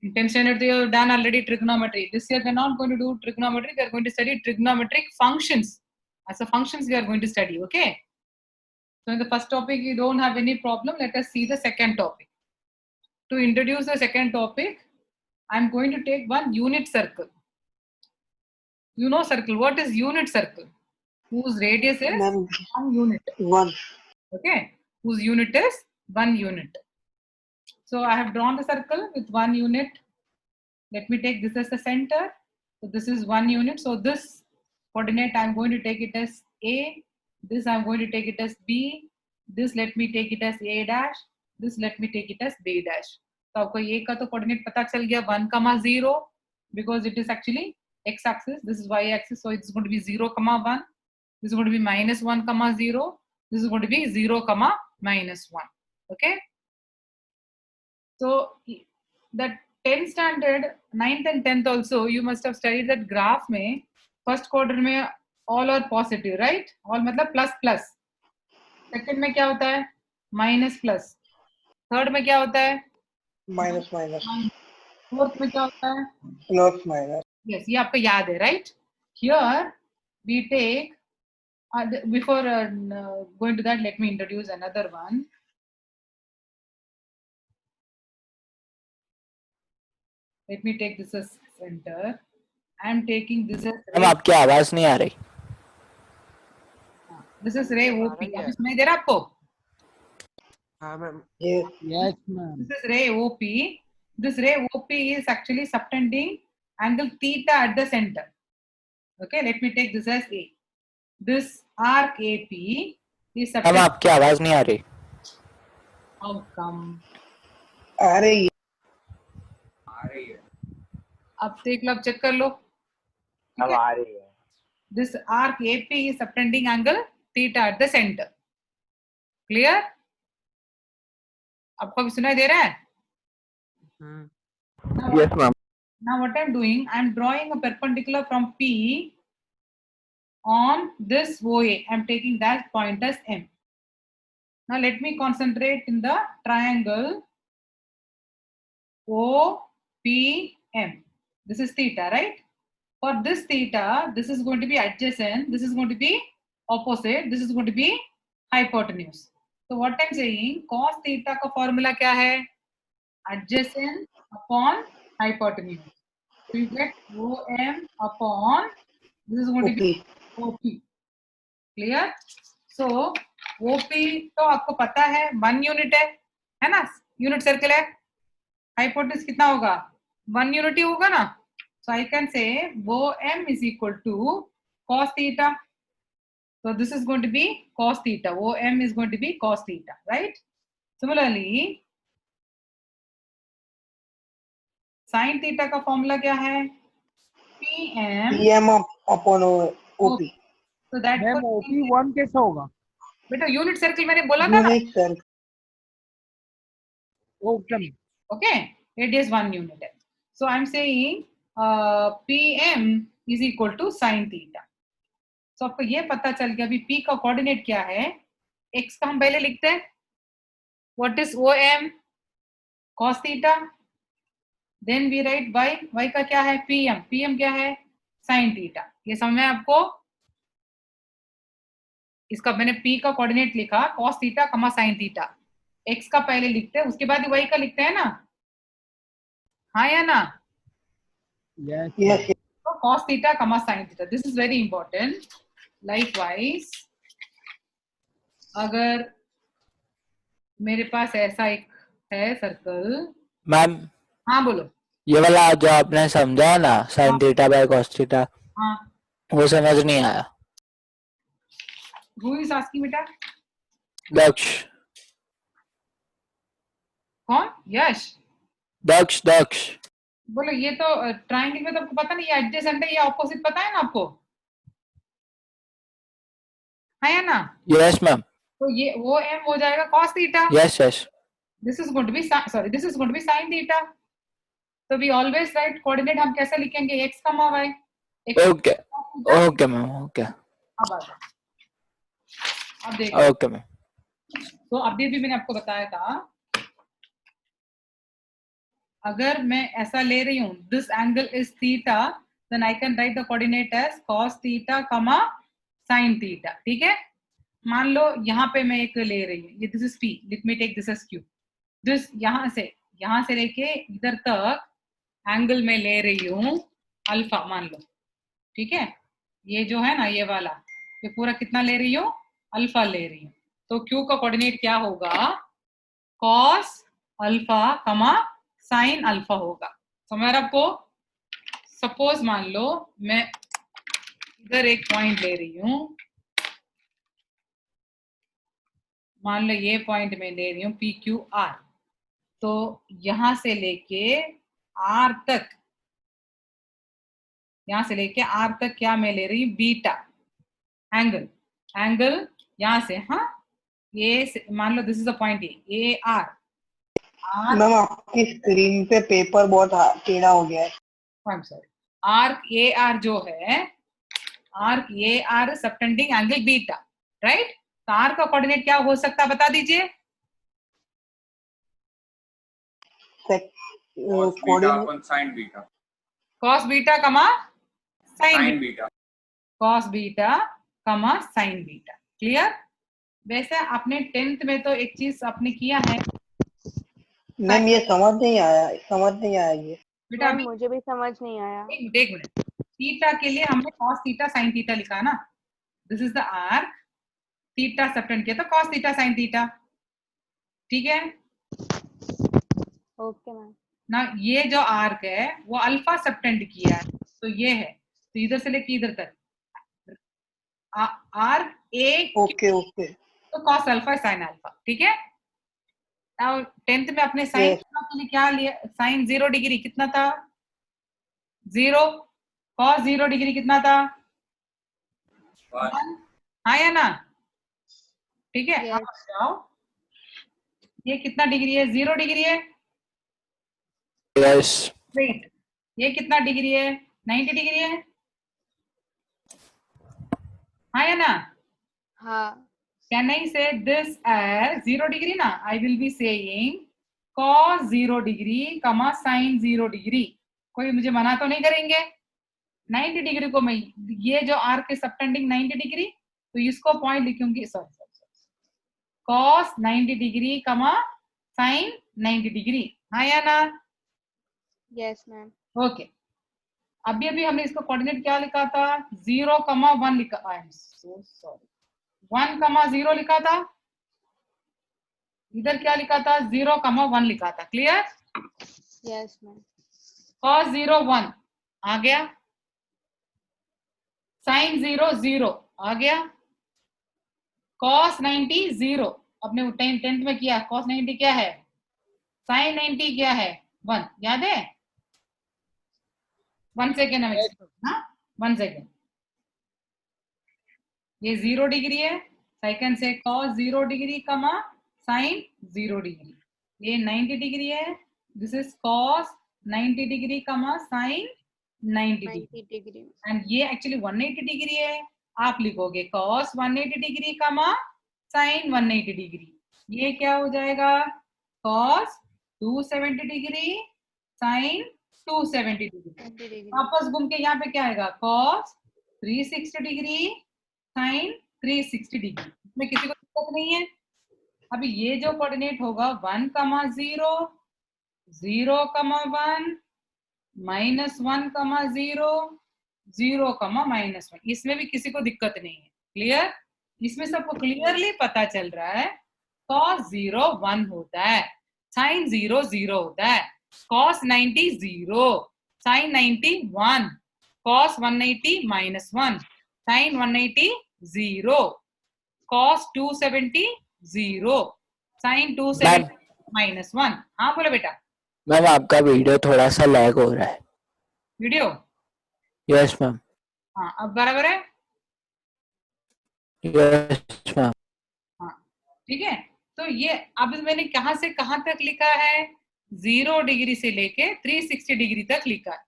In 10th standard, they have done already trigonometry. This year, they're not going to do trigonometry. They're going to study trigonometric functions. As a functions, we are going to study. Okay. So in the first topic, you don't have any problem. Let us see the second topic. To introduce the second topic, I'm going to take one unit circle. You know circle. What is unit circle? Whose radius is 1 unit. 1. Okay. Whose unit is 1 unit. So I have drawn the circle with 1 unit. Let me take this as the center. So this is 1 unit. So this coordinate, I'm going to take it as A. This I'm going to take it as B. This let me take it as A dash. This let me take it as B dash. तो आपको ये का तो coordinate पता चल गया 1, 0 because it is actually x axis. This is y axis. So it's going to be 0, 1. This is going to be -1, 0. This is going to be 0, -1. Okay. So that 10th standard, 9th and 10th also, you must have studied that graph में first quadrant में all are positive, right? All मतलब plus plus. Second में क्या होता है? Minus plus. Third में क्या होता है? Minus minus. Fourth में क्या होता है? Plus minus. Yes, ये आपको याद है, right? Here we take before going to that, let me introduce another one. Let me take this as center. I am taking this as. Ma'am आपकी आवाज नहीं आ रही. This is ray OP. अभी सुनाई दे रहा आपको? हाँ ma'am. Yes ma'am. This is ray OP. This ray OP is actually subtending angle theta at the center. Okay, let me take this as A. This arc AP is ma'am subtending. आपकी आवाज नहीं आ रही. How come? आ रही है. अब देख लो, अब check कर लो. अब आ रही है. This arc AP is subtending angle theta at the center. Clear? आपको अभी सुनाई दे रहा है? Yes ma'am. Now what I'm doing, I'm drawing a perpendicular from P on this OA. I'm taking that point as M. Now let me concentrate in the triangle OPM. This is theta, right? For this theta, this is going to be adjacent, this is going to be opposite, this is going to be hypotenuse. So what I'm saying, cos theta का formula क्या है? Adjacent upon hypotenuse. So you get OM upon, this is going to be OP. Clear? So OP तो आपको पता है 1 unit है ना? Unit circle है. हाइपोटेन्यूज कितना होगा? 1 यूनिट ही होगा ना? So I can say OM is equal to cos theta. So this is going to be cos theta. OM is going to be cos theta, right? Similarly, sin theta का formula क्या है? PM upon OP. So that ma'am OP1 कैसा होगा? बेटा unit circle मैंने बोला था ना. Unit circle. Okay. Okay, radius 1 unit है. So I'm saying PM is equal to sin theta. So आपको ये पता चल गया अभी P का कोऑर्डिनेट क्या है? X का हम पहले लिखते हैं. What is OM? Cos theta. Then we write Y. Y का क्या है? PM. PM क्या है? Sin theta. ये समझ में आपको? इसका मैंने P का कोऑर्डिनेट लिखा cos theta, sin theta. X का पहले लिखते हैं, उसके बाद Y का लिखते हैं ना? हाँ या ना? Yes. Yes. So cos theta, sin theta. This is very important. Likewise, अगर मेरे पास ऐसा एक है सर्कल. मैम हाँ बोलो. ये वाला जो आपने समझा ना sin theta by cos theta, हाँ. वो समझ नहीं आया. Who is asking बेटा? दक्ष. कौन? यश. दक्ष. बोलो ये तो ट्रायंगल में तो आपको पता नहीं, ये एडजेसेंट है, ये ऑपोजिट पता है ना आपको? है या ना? Yes ma'am. तो ये वो m हो जाएगा cos theta. Yes. This is going to be this is going to be sin theta. So we always write coordinate हम कैसे लिखेंगे? x, y. Okay. Okay ma'am. Okay. अब आ जाओ. अब देखो. Okay ma'am. तो अभी भी मैंने आपको बताया था अगर मैं ऐसा ले रही हूँ, this angle is theta, then I can write the coordinate as cos theta comma sin theta. ठीक है, मान लो यहाँ पे मैं एक ले रही हूँ, ये this is P, let me take this as Q. This यहाँ से लेके इधर तक एंगल में ले रही हूँ अल्फा मान लो. ठीक है, ये जो है ना ये वाला, ये पूरा कितना ले रही हूँ, अल्फा ले रही हूँ. तो Q का कोऑर्डिनेट क्या होगा, cos अल्फा कमा sin अल्फा होगा. समझ आपको. सपोज मान लो मैं इधर एक पॉइंट ले रही हूँ, मान लो ये पॉइंट में ले रही हूँ PQR. तो यहां से लेके R तक, यहां से लेके R तक क्या मैं ले रही हूँ, बीटा एंगल यहां से, हाँ ये मान लो this is the point A R. Ma'am आपकी स्क्रीन पे पेपर बहुत टेढ़ा हो गया है. I am sorry. Arc A R जो है, arc A R subtending angle beta, right. तो आर का कोऑर्डिनेट क्या हो सकता है बता दीजिए. Coordinate sin beta cos beta comma sin sin beta cos beta comma sin beta. Clear. वैसे आपने 10th में तो एक चीज आपने किया है मैम, ये समझ नहीं आया ये. बेटा. मैम मुझे भी समझ नहीं आया। एक मिनट, थीटा के लिए हमने cos थीटा sin थीटा लिखा ना. This is the arc, theta subtend किया तो cos थीटा sin थीटा. ठीक है ओके मैम। ना. ये जो आर्क है वो अल्फा सबटेंड किया है, तो ये है, तो इधर से लेके इधर तक आर्क ए, ओके तो cos अल्फा sin अल्फा. ठीक है. नाउ 10th में अपने साइन के लिए क्या लिया, साइन 0 डिग्री कितना था, 0. cos 0 डिग्री कितना था, 1. हाँ या ना. ठीक है. Yes. अब जाओ, ये कितना डिग्री है, 0 डिग्री है. यस वेट, ये कितना डिग्री है, 90 डिग्री है. हाँ या ना. हाँ। Can I say this as 0 degree ना? I will be saying cos 0 degree, comma sin 0 degree. कोई मुझे मना तो नहीं करेंगे. 90 डिग्री को मैं, ये जो आर्क के सबटेंडिंग 90 डिग्री, तो इसको पॉइंट लिखूंगी, सॉरी cos 90 डिग्री कमा sin 90 डिग्री. हाँ या ना. Yes ma'am. ओके. अभी हमने इसको कोऑर्डिनेट क्या लिखा था, 0, 1 लिखा. आई एम सो सॉरी, 1, 0 लिखा था. इधर क्या लिखा था, 0, 1 लिखा था. क्लियर. Yes ma'am. cos 0 1 आ गया, sin 0 0 आ गया, cos 90 0. अपने 10th में किया, cos 90 क्या है, sin 90 क्या है, 1. याद है. 1 सेकेंड हमें, हाँ 1 सेकेंड. ये 0 डिग्री है, सेकंड से cos 0 डिग्री कमा sin 0 डिग्री. ये 90 डिग्री है, दिस इज cos 90 डिग्री कमा sin 90 डिग्री. 90 डिग्री। एंड ये एक्चुअली 180 डिग्री है. आप लिखोगे cos 180 डिग्री कमा sin 180 डिग्री. ये क्या हो जाएगा, cos 270 degree sin 270 degree. 90 degree. वापस घूम के यहाँ पे क्या आएगा, cos 360 डिग्री sin 360 डिग्री. इसमें किसी को दिक्कत नहीं है. अभी ये जो कोऑर्डिनेट होगा 1, 0, 0, 1, -1, 0, 0, -1, इसमें भी किसी को दिक्कत नहीं है. क्लियर. इसमें सबको क्लियरली पता चल रहा है, cos 0 1 होता है, sin 0 0 होता है, cos 90 0, sin 90 1, cos 180 -1, sin 180 0, cos 270 0, sin 270 -1. हाँ बोलो बेटा. मैम आपका वीडियो थोड़ा सा लैग हो रहा है. Video, yes ma'am. हाँ अब बराबर है. Yes ma'am. हाँ ठीक है. तो ये अब मैंने कहां से कहां तक लिखा है, 0 डिग्री से लेके 360 डिग्री तक लिखा है.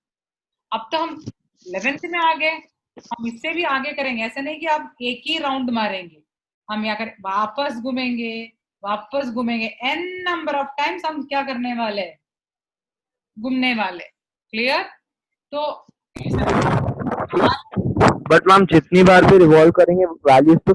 अब तो हम 11th में आ गए, हम इससे भी आगे करेंगे. ऐसा नहीं कि आप एक ही राउंड मारेंगे, हम यहाँ कर वापस घूमेंगे n नंबर ऑफ टाइम्स. हम क्या करने वाले हैं, घूमने वाले। क्लियर? तो बट मैम जितनी बार भी रिवॉल्व करेंगे वैल्यूज तो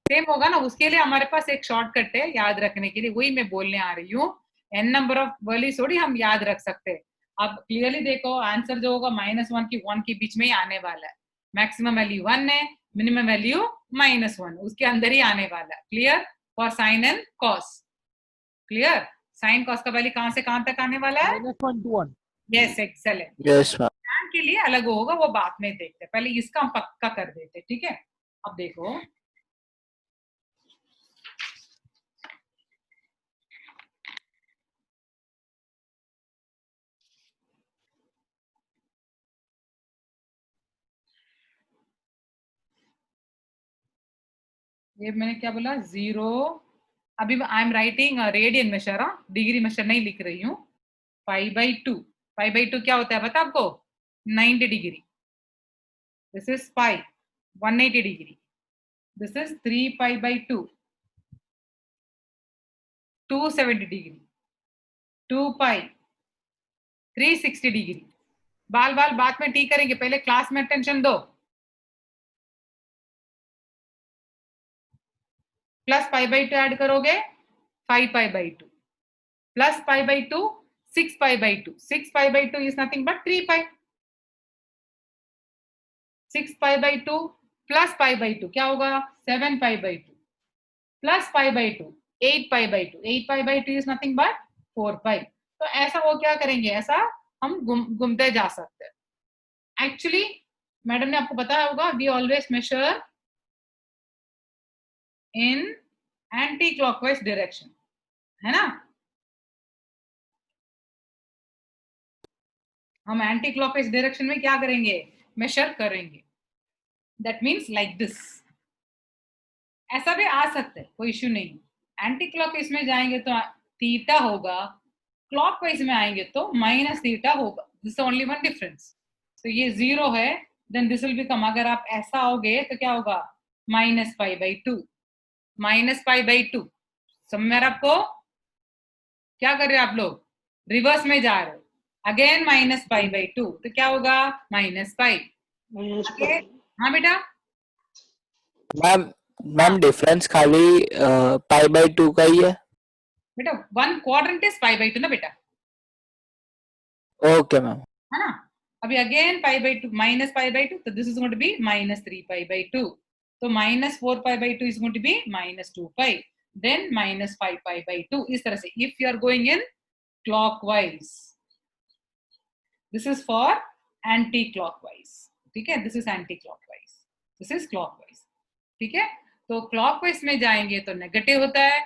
सेम होगा ना, उसके लिए हमारे पास एक शॉर्टकट है याद रखने के लिए, वही मैं बोलने आ रही हूँ। n नंबर ऑफ वैल्यूज थोड़ी हम याद रख सकते हैं। अब क्लियरली देखो, आंसर जो होगा -1 की 1 के बीच में ही आने वाला है। मैक्सिमम वैल्यू 1 है, मिनिमम वैल्यू -1, उसके अंदर ही आने वाला है। Clear? For sine and cos. Clear? Sine cos का वैल्यू कहां से कहां तक आने वाला है? -1 to 1. Yes, excellent. Yes ma'am. tan के लिए अलग होगा, वो बाद में देखते हैं, पहले इसका हम पक्का कर देते हैं। ठीक है, अब देखो, ये मैंने क्या बोला, 0। अभी I am writing radian measure, degree measure नहीं लिख रही हूँ। 5/2, 5/2 क्या होता है पता आपको? 90 degree. This is pi, 180 degree. This is 3π/2, 270 degree. 2π, 360 degree. बाल बाल बाद में ठीक करेंगे, पहले क्लास में अटेंशन दो। प्लस π/2 ऐड करोगे 5π/2, plus π/2 6π/2। 6π/2 is nothing but 3π। 6π/2 plus π/2 क्या होगा? 7π/2 प्लस π/2 8π/2। 8π/2 is nothing but 4π। तो ऐसा वो क्या करेंगे, ऐसा हम घूमते जा सकते हैं। एक्चुअली मैडम ने आपको बताया होगा, we always measure in anti clockwise direction, है ना? हम एंटी क्लॉकवाइज डायरेक्शन में क्या करेंगे, मेजर करेंगे। That means like this. ऐसा भी आ सकता है, कोई इश्यू नहीं। एंटी क्लॉकवाइज में जाएंगे तो थीटा होगा, क्लॉकवाइज में आएंगे तो माइनस थीटा होगा। This only one difference. तो ये 0 है, देन दिस विल बिकम, अगर आप ऐसा आओगे तो क्या होगा, -π/2। -π/2 समझ में आपको? क्या कर रहे हो आप लोग? रिवर्स में जा रहे हो। अगेन -π/2 तो क्या होगा, -π। हाँ बेटा, मैम मैम डिफरेंस खाली π/2 का ही है। बेटा 1 क्वाड्रेंट इज π/2 ना बेटा, ओके मैम। है ना? अभी अगेन π/2, -π/2, तो this is going to be -3π/2। तो -4π/2 is going to be -2π, then -5π/2। इस तरह से if you are going in clockwise, this is for anticlockwise. ठीक है, this is anticlockwise, this is clockwise. ठीक है, तो क्लॉकवाइज में जाएंगे तो नेगेटिव होता है,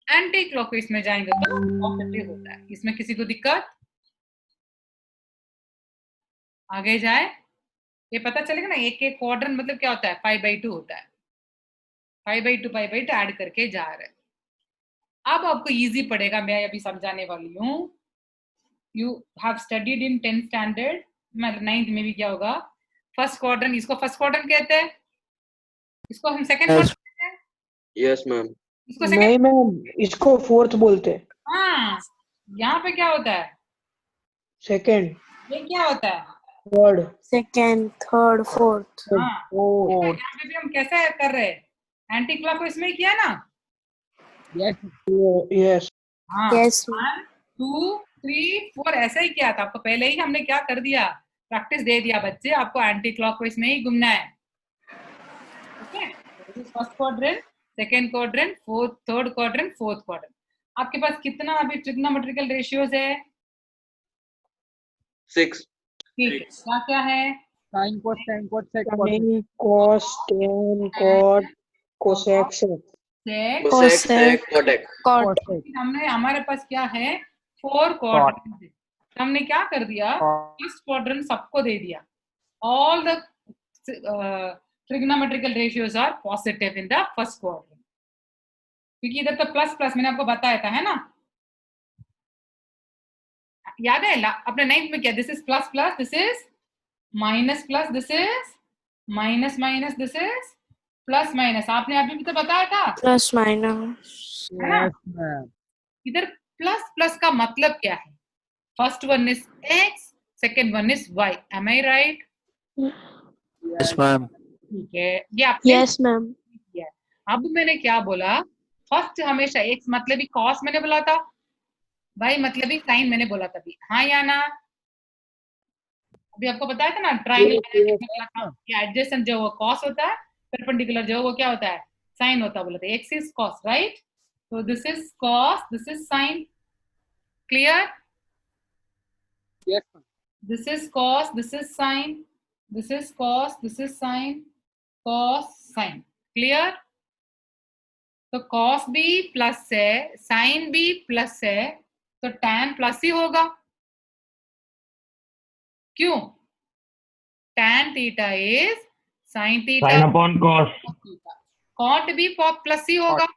एंटी क्लॉकवाइज में जाएंगे तो पॉजिटिव होता है। इसमें किसी को दिक्कत? आगे जाए, ये पता चलेगा ना, एक एक क्वाड्रेंट मतलब क्या होता है, 5/2 होता है। 5/2 ऐड करके जा रहे हैं। अब आपको इजी पड़ेगा, मैं अभी समझाने वाली हूँ। You have studied in 10th standard, मतलब 9th में भी क्या होगा, फर्स्ट क्वाड्रेंट, इसको फर्स्ट क्वाड्रेंट कहते हैं, इसको हम सेकंड Yes. क्वाड्रेंट कहते हैं, यस मैम। इसको नहीं सेकंड। मैम, इसको फोर्थ बोलते हैं। हाँ, यहाँ पे क्या होता है, सेकंड, ये क्या होता है, थर्ड, Second, third, fourth. हाँ। Fourth. यहाँ पे भी हम कैसे कर रहे हैं, एंटी क्लॉकवाइज में किया ना। Yes. यस। हाँ, Yes. 1 2 3 4 ऐसा ही किया था। आपको पहले ही हमने क्या कर दिया, प्रैक्टिस दे दिया बच्चे, आपको एंटी क्लॉकवाइज में ही घूमना है। Okay, first quadrant, second quadrant, fourth, third quadrant, fourth quadrant. आपके पास कितना अभी ट्रिग्नोमेट्रिकल रेशियोज है? 6 ठीक है, क्या क्या है? Sin, cos, tan, cos, sec, cos. Sine, cos, tan, cot, cosec, sec. Sec, cosec sec cot. Cot. Cosec. हमने, हमारे पास क्या है, 4 क्वाड्रेंट। हमने क्या कर दिया, फर्स्ट क्वाड्रेंट सबको दे दिया। All the trigonometrical ratios are positive in the first quadrant, क्योंकि इधर तो प्लस प्लस मैंने आपको बताया था, है ना? याद है अपने 9th में क्या, this is plus plus, this is minus plus, this is minus minus, this is plus minus. आपने अभी भी तो बताया था, Plus minus. है ना? Yes ma'am. इधर प्लस प्लस का मतलब क्या है, First one is x, second one is y. Am I right? Yes, ma'am. ठीक है, ये आपने Yes, ma'am. किया। अब मैंने क्या बोला, फर्स्ट हमेशा x मतलब ही cos मैंने बोला था, y मतलब ही sin मैंने बोला था भी, हाँ या ना? अभी आपको बताया था ना ट्राइंगल बोला था कि एडजेसेंट जो वो cos होता है, परपेंडिकुलर जो वो क्या होता है, sin होता है, बोला था x is cos, right? So this is cos, this is sin. Clear? Yes, ma'am. This is cos, this is sin, this is cos, this is sin, cos, sin. Clear? तो cos भी plus है, sin भी plus है, तो tan plus ही होगा। क्यों? tan theta is sin theta Sin upon cos. cot भी plus ही होगा।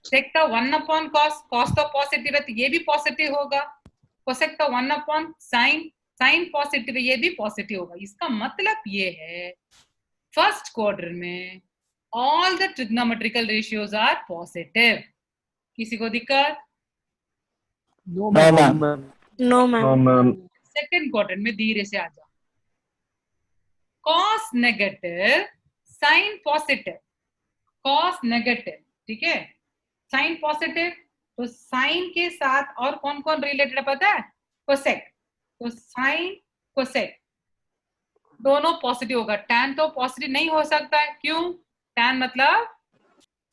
sec का 1 अपॉन cos, cos तो पॉजिटिव है तो ये भी पॉजिटिव होगा। cosec का 1 अपॉन sin, sin पॉजिटिव है ये भी पॉजिटिव होगा। इसका मतलब ये है फर्स्ट क्वाड्रेंट में all the trigonometrical ratios are positive. किसी को दिक्कत? No, No, ma'am. ma'am. No, ma'am. ma'am. Second quadrant में धीरे से आ जाओ। cos negative, sin positive, cos negative, ठीक है, sin पॉजिटिव, तो sin के साथ और कौन कौन रिलेटेड है पता है? cosec, तो sin cosec दोनों पॉजिटिव होगा। tan तो पॉजिटिव नहीं हो सकता है, क्यों? tan मतलब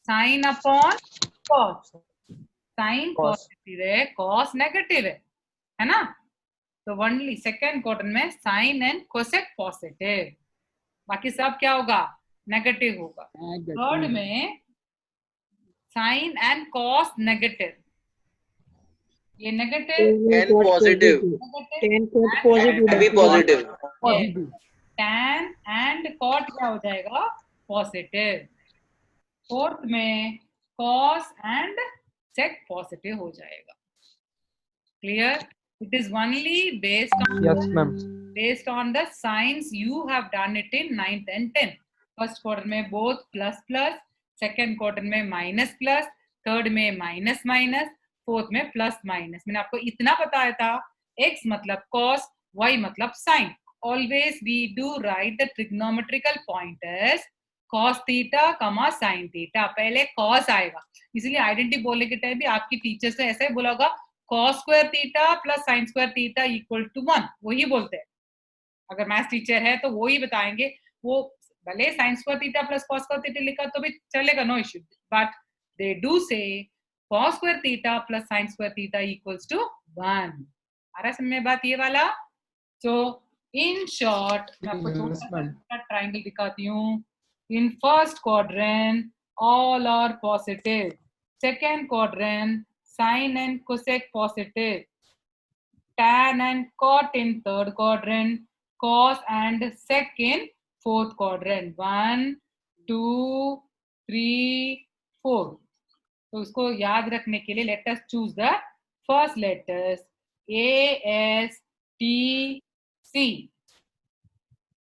sin upon cos, sin positive है, cos नेगेटिव है ना? तो ओनली सेकेंड क्वाड्रेंट में sin एंड cosec पॉजिटिव, बाकी सब क्या होगा? नेगेटिव होगा। थर्ड में sin एंड cos नेगेटिव, ये negative And positive. Tan cot positive. Heavy positive. Positive. tan and cot क्या हो जाएगा? पॉजिटिव। फोर्थ में cos एंड sec पॉजिटिव हो जाएगा। Clear? It is only Yes, ma'am. based on the signs you have done it in 9th and 10th. First quarter में both plus plus, second quarter में minus plus, third में minus minus, fourth में plus minus. मैंने आपको इतना बताया था, x मतलब cos, y मतलब sin. Always we do write the trigonometrical pointers cos theta comma sin theta, पहले cos आएगा, इसलिए आइडेंटिटी बोलने के टाइम भी आपकी टीचर से ऐसा ही बोला होगा cos square theta plus sin square theta equal to 1, वही बोलते हैं। अगर मैथ्स टीचर है तो वो ही बताएंगे, वो भले sin square theta plus cos square theta लिखा तो भी चलेगा, no issue, but they do say cos square theta plus sin square theta equals to 1। आ रहा समझ में बात ये वाला? सो इन शॉर्ट मैं आपको छोटा सा ट्रायंगल दिखाती हूँ। In first quadrant all are positive, second quadrant sin and cosec positive, tan and cot in third quadrant, cos and sec in fourth quadrant, 1 2 3 4। तो उसको याद रखने के लिए let us choose the first letters ASTC,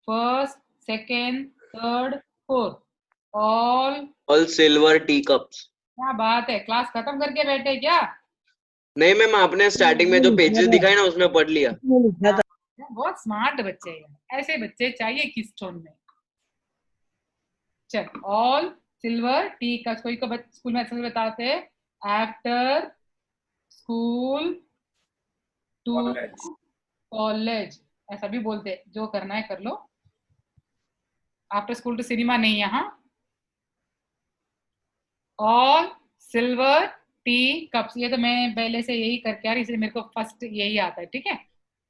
first, second, third, fourth, All silver teacups. क्या बात है, class खत्म करके बैठे क्या? नहीं मैम, आपने स्टार्टिंग में जो पेजेस दिखाए ना उसमें पढ़ लिया। बहुत स्मार्ट बच्चे हैं, ऐसे बच्चे चाहिए किस टोन में। चल, ऑल सिल्वर टी कप्स, कोई को स्कूल में ऐसे बताते हैं, आफ्टर स्कूल टू कॉलेज, ऐसा भी बोलते हैं, जो करना है कर लो। आफ्टर स्कूल टू सिनेमा नहीं यहाँ। ऑल सिल्वर टी कप्स, ये तो मैं पहले से यही करके आ रही, इसलिए मेरे को फर्स्ट यही आता है, ठीक है?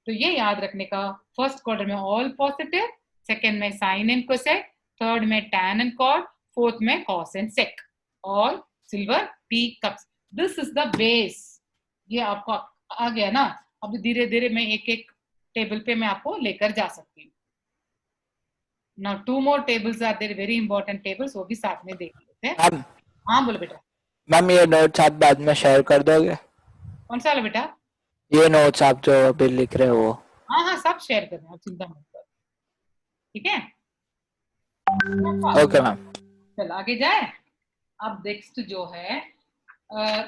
तो ये याद रखने का, फर्स्ट क्वार्टर में ऑल पॉजिटिव, सेकेंड में साइन एंड कोसेक, थर्ड में टैन एंड कॉट, फोर्थ में cos and sec, all silver tea cups. This is the base. ये आपको आ गया ना? अब धीरे धीरे मैं एक एक टेबल पे मैं आपको लेकर जा सकती हूँ। Now 2 more tables are there, very important tables, वो भी साथ में देख लेते हैं। मैम हाँ बोलो बेटा। मैम ये नोट्स आप बाद में शेयर कर दोगे? कौन सा वाला बेटा? ये नोट्स आप जो अभी लिख रहे हो वो? हाँ हाँ सब शेयर करना, आप चिंता मत करो, ठीक है? Okay ma'am. चल आगे जाए। अब नेक्स्ट जो है,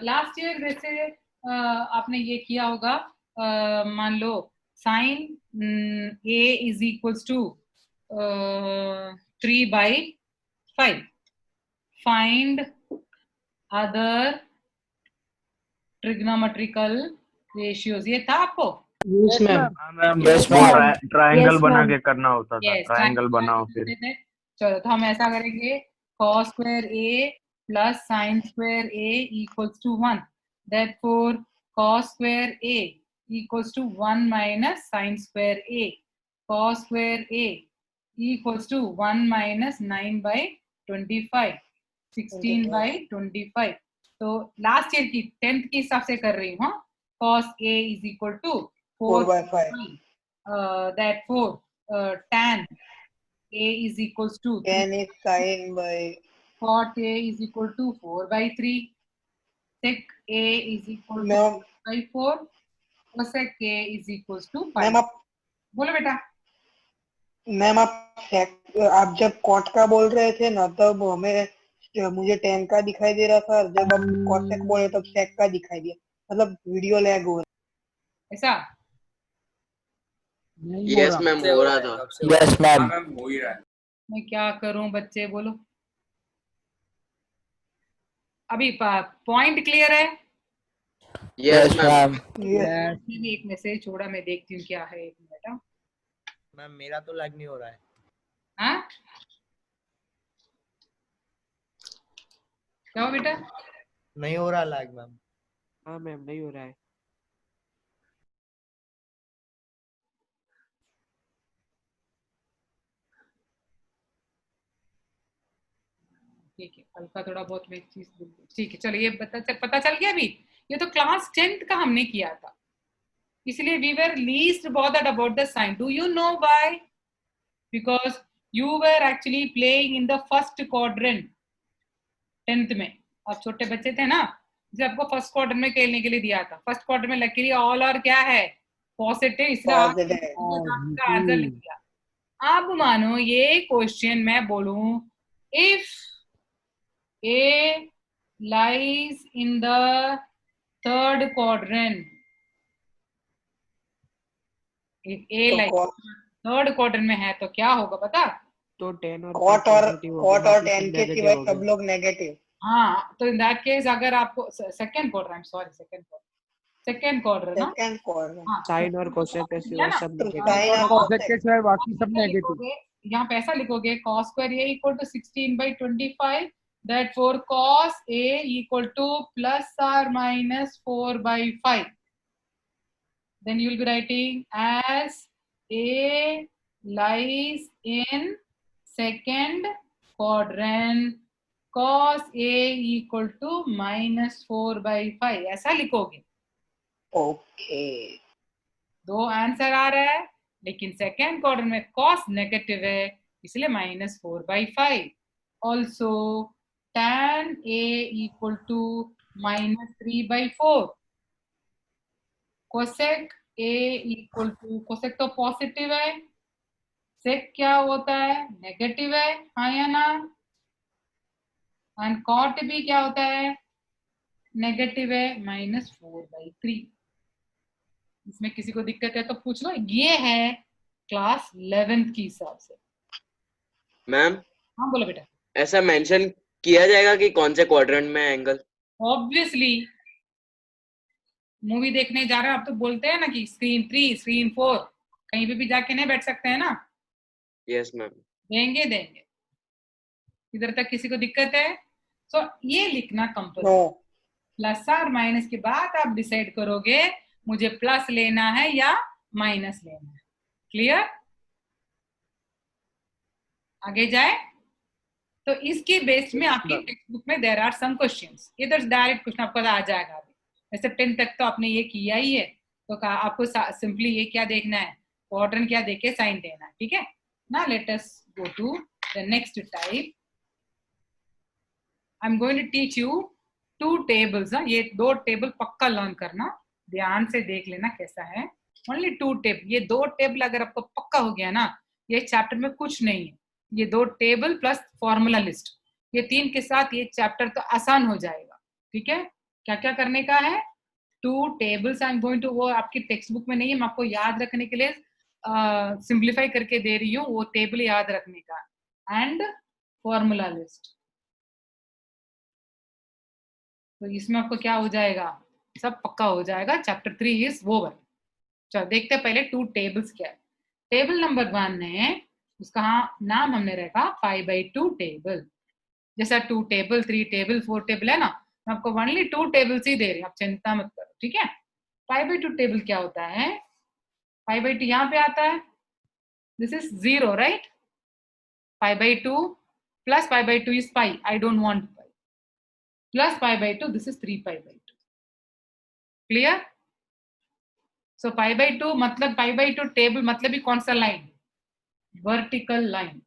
लास्ट ईयर वैसे आपने ये किया होगा, मान लो sine a is equals to 3/5. Find other trigonometrical ratios. ये था आपको? Yes, ma'am. मैम Yes, वो ma'am. ट्रायंगल Yes, बना ma'am. के करना होता था, यस, ट्रायंगल बनाओ फिर। चलो तो हम ऐसा करेंगे cos square a plus sin square a equals to 1. Therefore cos square a equals to 1 minus sin square a. Cos square a equals to 1 minus 9/25, 16/25. तो लास्ट ईयर की 10th के हिसाब से कर रही हूँ. cos a is equal to 4/5. Therefore tan a is equals to 3. Tan is sin by Cot a is equal to 4/3. Sec a is equal to ma'am 4/4. Cosec a is equals to 5. Ma'am आप बोलो बेटा. Ma'am आप जब cot का बोल रहे थे ना तब मुझे टेन का दिखाई दे रहा था, और जब आप कॉसेक बोले तब सेक का दिखाई दिया. मतलब वीडियो लैग हो रहा ऐसा? नहीं हो यस रहा. मैम, हो रहा था। Yes, ma'am. मैं क्या करूं बच्चे, बोलो. अभी पॉइंट क्लियर है? Yes Yes, ma'am. ma'am. है. Yes. मैंने भी एक मैसेज छोड़ा, मैं देखती हूँ क्या है. एक मिनट. मैम मेरा तो लैग नहीं हो रहा है। हाँ, क्या हो बेटा? नहीं हो रहा लैग मैम। हाँ मैम नहीं हो रहा है. ठीक है, कल का थोड़ा बहुत मैं चीज. ठीक है, चलो ये पता चल गया. अभी ये तो क्लास 10th का हमने किया था, इसलिए we were least bothered about the sign. Do you know why? Because you were actually playing in the first quadrant 10th में. आप छोटे बच्चे थे ना, जब आपको फर्स्ट क्वार्टर में खेलने के लिए दिया था. फर्स्ट क्वार्टर में लकीली ऑल और क्या है, पॉजिटिव, इसलिए आपका आंसर लिख दिया. अब मानो ये क्वेश्चन मैं बोलूं, if A lies in the third quadrant. If A lies third quadrant में है तो क्या होगा पता? तो 10 और कॉट और 10 हो गए, कॉट और बाकी 10 सब के negative सिवाय हो सब गए. लोग नेगेटिव. हाँ, तो इन दैट केस अगर आपको second quadrant, I am sorry, second quadrant ना. Second quadrant. हाँ, साइन और कोसेक के सिवाय सब तो नेगेटिव. साइन और कोसेक के कोसेक सिवाय बाकी सब नेगेटिव. लिखोगे, यहाँ पे ऐसा लिखोगे cos square a equal to 16/25. Therefore cos a equal to plus or minus 4/5. Then you will be writing as A lies in second quadrant, cos A equal to minus 4/5. ऐसा लिखोगे. ओके. दो answer आ रहा है, लेकिन second quadrant में cos negative है, इसलिए minus 4/5. Also tan A equal to minus 3/4. cosec A equal to, cosec तो पॉजिटिव है, sec क्या होता है, नेगेटिव है, हाँ या ना. एंड cot भी क्या होता है, नेगेटिव है, -4/3. इसमें किसी को दिक्कत है तो पूछ लो. ये है क्लास 11th की हिसाब से. मैम हाँ बोलो बेटा. ऐसा मेंशन किया जाएगा कि कौन से क्वाड्रेंट में एंगल? ऑब्वियसली मूवी देखने जा रहे हैं आप तो बोलते हैं ना कि स्क्रीन 3, स्क्रीन 4, कहीं पे भी जाके नहीं बैठ सकते हैं ना. Yes ma'am. देंगे. इधर तक किसी को दिक्कत है? सो ये लिखना कंपल्सरी. नो. प्लस और माइनस के बाद आप डिसाइड करोगे मुझे प्लस लेना है या माइनस लेना है. क्लियर? आगे जाए तो इसके बेस में आपकी टेक्स्ट बुक में देयर आर सम क्वेश्चंस. ये तो डायरेक्ट क्वेश्चन आपको आ जाएगा. अभी वैसे 10 तक तो आपने ये किया ही है, तो आपको सिंपली ये क्या देखना है, क्वाड्रेंट क्या देके साइन देना है. ठीक है ना. Let us go to the next type. I am going to teach you 2 tables. ये 2 टेबल पक्का लर्न करना, ध्यान से देख लेना कैसा है. Only 2 table. ये 2 टेबल अगर आपको पक्का हो गया ना, ये चैप्टर में कुछ नहीं है. ये 2 टेबल प्लस फॉर्मूला लिस्ट, ये 3 के साथ ये चैप्टर तो आसान हो जाएगा. ठीक है. क्या क्या करने का है, two tables I am going to, वो आपकी टेक्स्ट बुक में नहीं है, मैं आपको याद रखने के लिए सिंप्लीफाई करके दे रही हूँ, वो टेबल याद रखने का। एंड फॉर्मूला लिस्ट, तो इसमें आपको क्या हो जाएगा, सब पक्का हो जाएगा। Chapter 3 is over. चलो देखते हैं पहले टू टेबल्स क्या है। टेबल नंबर 1 है, उसका नाम हमने रखा 5/2 टेबल। जैसा 2 टेबल, 3 टेबल, 4 टेबल है ना, मैं आपको ओनली 2 टेबल्स ही दे रही हूँ, आप चिंता मत करो, ठीक है। 5/2 टेबल क्या होता है, 5/2 यहाँ पे आता है, this is 0 right, 5/2 plus 5/2 is pi, I don't want pi, plus 5/2, this is 3/2, clear? So 5/2 मतलब 5/2 टेबल मतलब ही कौन सा लाइन, वर्टिकल लाइन,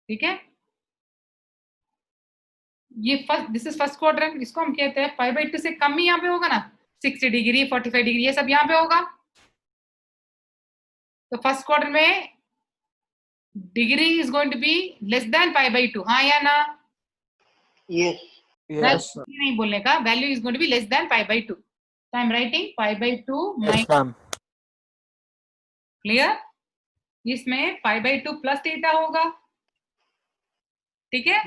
ठीक है। ये first, this is first quadrant, इसको हम कहते हैं 5/2 से कम ही यहाँ पे होगा ना, 60 डिग्री 45 डिग्री ये सब यहाँ पे होगा। तो फर्स्ट क्वाड्रेंट में degree is going to be less than 5/2, हाँ या ना? Yes Yes. नहीं बोलने का, value is going to be less than 5/2, so I'm writing 5/2 Yes, minus, ma'am. Clear. इसमें 5/2 प्लस थीटा होगा, ठीक है।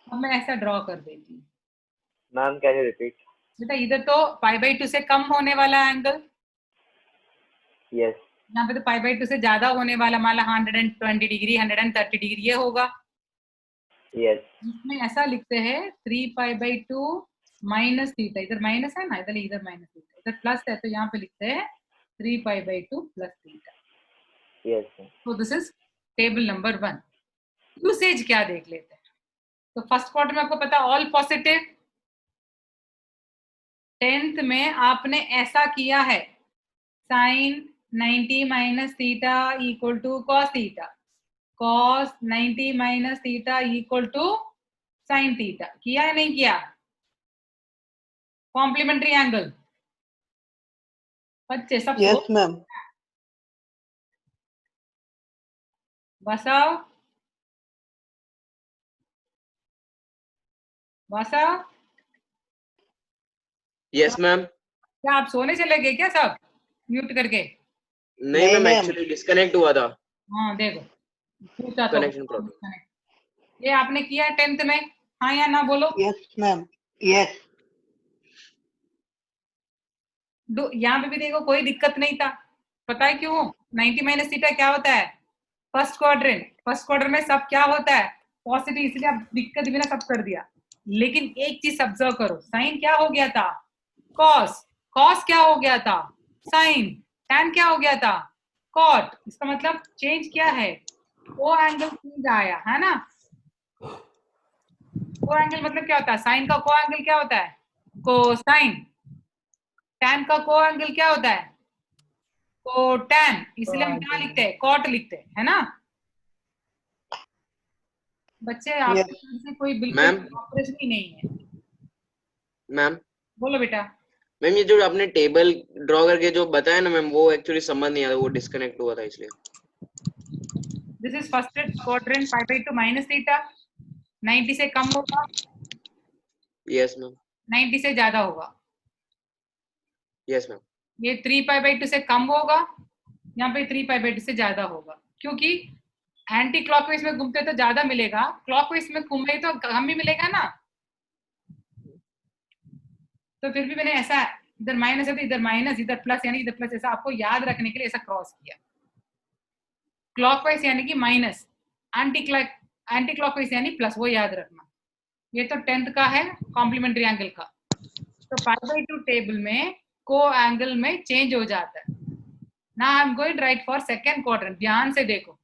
अब मैं ऐसा ड्रॉ कर देती हूँ, मैम कैन यू रिपीट? बेटा इधर तो 5/2 से कम होने वाला एंगल, यस यहाँ पे तो 5/2 से ज्यादा होने वाला, मान ला 120 डिग्री 130 डिग्री ये होगा। यस इसमें ऐसा लिखते हैं 3π/2 माइनस थीटा, इधर माइनस है ना, इधर माइनस थीटा, इधर प्लस है, तो यहाँ पे लिखते हैं 3π/2 प्लस थीटा। यस तो this is table number 1। Usage क्या देख लेते हैं। तो फर्स्ट क्वार्टर में आपको पता ऑल पॉजिटिव, 10th में आपने ऐसा किया है, sine 90 minus theta equal to cos theta, cos 90 minus theta equal to sine theta, किया या नहीं किया? कॉम्प्लीमेंट्री एंगल बच्चे सब यस मैम बसाओ बसाओ। Yes ma'am. क्या आप सोने चले गए क्या सब म्यूट करके? नहीं नहीं, मैम, मैम। एक्चुअली डिस्कनेक्ट हुआ था, हाँ देखो, पूछा तो कनेक्शन प्रॉब्लम। ये आपने किया 10th में, हाँ या ना बोलो। यस मैम यस यहाँ पे भी देखो कोई दिक्कत नहीं था, पता है क्यों? 90 माइनस थीटा क्या होता है, फर्स्ट क्वाड्रेंट में सब क्या होता है, पॉजिटिव, इसलिए आप दिक्कत बिना सब कर दिया। लेकिन एक चीज ऑब्जर्व करो, साइन क्या हो गया था, कॉस क्या हो गया था, साइन, टैन क्या हो गया था, कॉट। इसका मतलब चेंज क्या है, को एंगल चेंज आया है ना। को एंगल मतलब क्या होता है, साइन का को एंगल क्या होता है, कोसाइन। टैन का को एंगल क्या होता है, कोटैन, इसलिए हम क्या लिखते हैं, कॉट लिखते हैं, है ना। बच्चे आपके से कोई बिल्कुल मैम। ऑपरेशन ही नहीं है। मैम बोलो बेटा। मैम ये जो आपने टेबल ड्रॉ करके जो बताया ना मैम, वो एक्चुअली समझ नहीं आया, वो डिस्कनेक्ट हुआ था इसलिए। This is first quadrant 5/2 minus theta, 90 से कम होगा, यस मैम। 90 से ज्यादा होगा। Yes ma'am. ये 3π/2 से कम होगा, यहाँ पे 3π/2 से ज्यादा होगा, क्योंकि एंटी क्लॉकवाइज में घूमते तो ज्यादा मिलेगा, क्लॉकवाइज में घूमे तो कम ही मिलेगा ना। तो फिर भी मैंने ऐसा, इधर माइनस है तो इधर माइनस, इधर प्लस यानी इधर प्लस, ऐसा आपको याद रखने के लिए ऐसा क्रॉस किया। क्लॉकवाइज यानी कि माइनस, एंटी क्लॉकवाइज यानी प्लस, वो याद रखना। ये तो 10th का है कॉम्प्लीमेंट्री एंगल का। तो 5/2 टेबल में को एंगल में चेंज हो जाता है ना। आई am going right for second quadrant, ध्यान से देखो,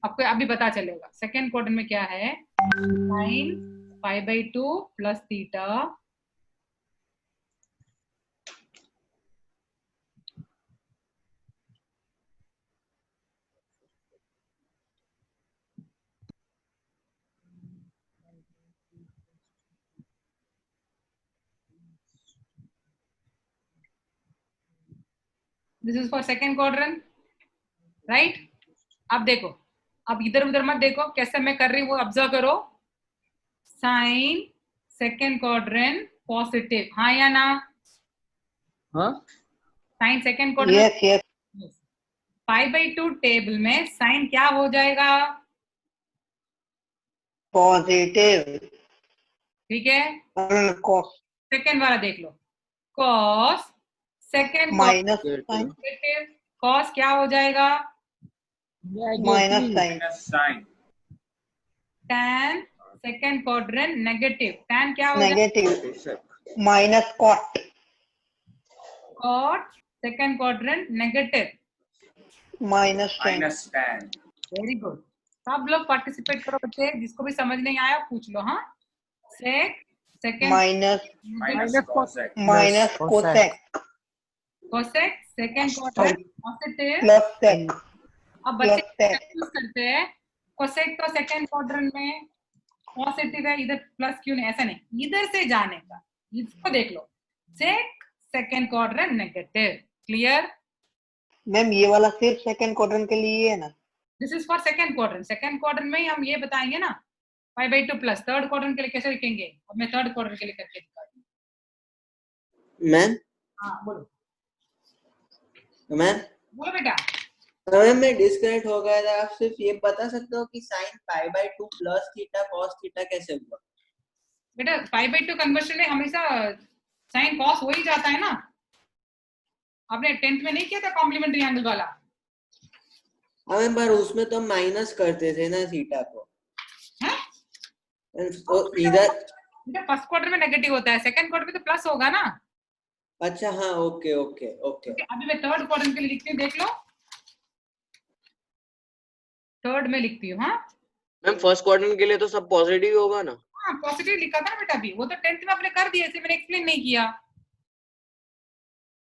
आपको अभी पता चलेगा। सेकेंड क्वाड्रेंट में क्या है, sine 5/2 plus theta this is for second quadrant, right. अब देखो, अब इधर उधर मत देखो, कैसे मैं कर रही हूँ वो ऑब्जर्व करो। साइन सेकेंड क्वाड्रेंट पॉजिटिव, हाँ या ना? हाँ sine second quadrant, yes yes pi by 2 table में साइन क्या हो जाएगा? पॉजिटिव ठीक है, कॉस सेकेंड वाला देख लो, cos second minus sine positive, cos क्या हो जाएगा? Minus sine tan second quadrant negative, tan क्या हो जाएगा? Negative minus cot cot second quadrant negative, minus tan very good. सब लोग पार्टिसिपेट करो बच्चे, जिसको भी समझ नहीं आया पूछ लो। हाँ, sec second minus cosec cosec second quadrant positive. Plus sec अब बच्चे प्लस सेक कंफ्यूज करते हैं, कोसेक तो सेकेंड क्वाड्रेंट में पॉजिटिव है, इधर प्लस क्यों नहीं? ऐसा नहीं, इधर से जाने का, इसको देख लो, sec second quadrant negative, clear? Ma'am ये वाला सिर्फ सेकंड क्वाड्रेंट के लिए है ना? This is for second quadrant, second quadrant में ही हम ये बताएंगे ना, pi by 2 plus. Third quadrant के लिए कैसे लिखेंगे? अब मैं थर्ड क्वाड्रेंट के लिए करके दिखा दूं। मैम हाँ बोलो मैम बोलो बेटा। मैम मैं डिस्कनेक्ट हो गया था, आप सिर्फ ये बता सकते हो कि sign pi by 2 plus theta cos theta कैसे हुआ? बेटा पाई बाई 2 कन्वर्शन में हमेशा साइन कॉस हो ही जाता है ना। आपने 10th में नहीं किया था कॉम्प्लीमेंट्री एंगल वाला? हमें पर उसमें तो माइनस करते थे ना थीटा को। है? तो इधर बेटा फर्स्ट क्वार्टर में नेगेटिव होता है, सेकंड क्वार्टर में तो प्लस होगा ना। अच्छा हाँ ओके ओके ओके अभी मैं थर्ड क्वाड्रेंट के लिए लिखती हूँ, देख लो, थर्ड में लिखती हूँ। हाँ मैम फर्स्ट क्वाड्रेंट के लिए तो सब पॉजिटिव होगा ना? हाँ पॉजिटिव लिखा था ना बेटा, अभी वो तो 10th में आपने कर दिया, इसे मैंने एक्सप्लेन नहीं किया।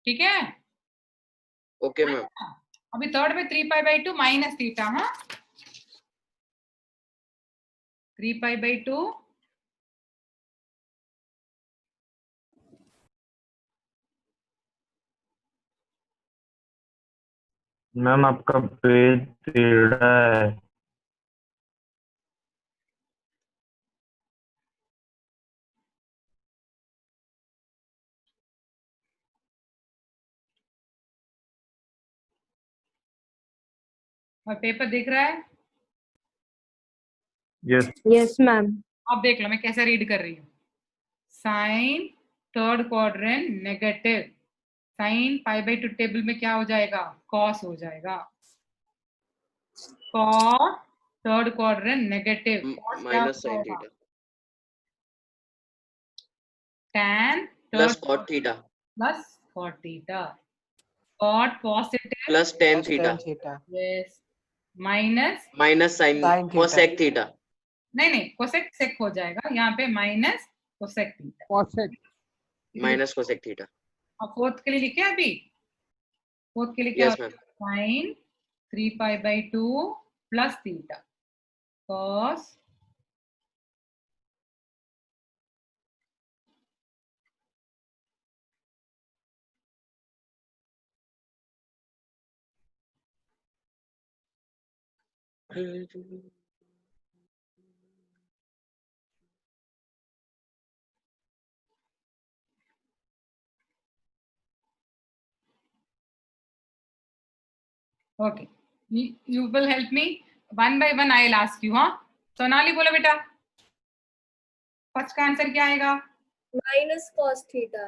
ठीक है, ओके मैम। अभी थर्ड में 3 पाई बाई 2 माइनस थीटा। हाँ 3 पाई बाई 2 मैम आपका पेज टेढ़ा है। और पेपर दिख रहा है? Yes Yes, ma'am. अब देख लो मैं कैसे रीड कर रही हूँ। Sine third quadrant negative, sine pi by 2 table में क्या हो जाएगा? कॉस हो जाएगा। Cos third quadrant negative, cos क्या हो माइनस साइन जाएगा? Theta tan plus third cot theta plus cot theta, cot positive plus tan theta tan theta yes minus minus sine sin theta cosec theta नहीं cosec sec हो जाएगा यहाँ पे, minus cosec theta. cosec minus cosec theta. अब fourth के लिए लिखे अभी, फोर्थ के लिए क्या यस होता मैम। है? Sine 3 pi by 2 plus theta cos okay, you will help me one by one, I will ask you. हाँ सोनाली बोलो बेटा, फर्स्ट का आंसर क्या आएगा? minus cos theta.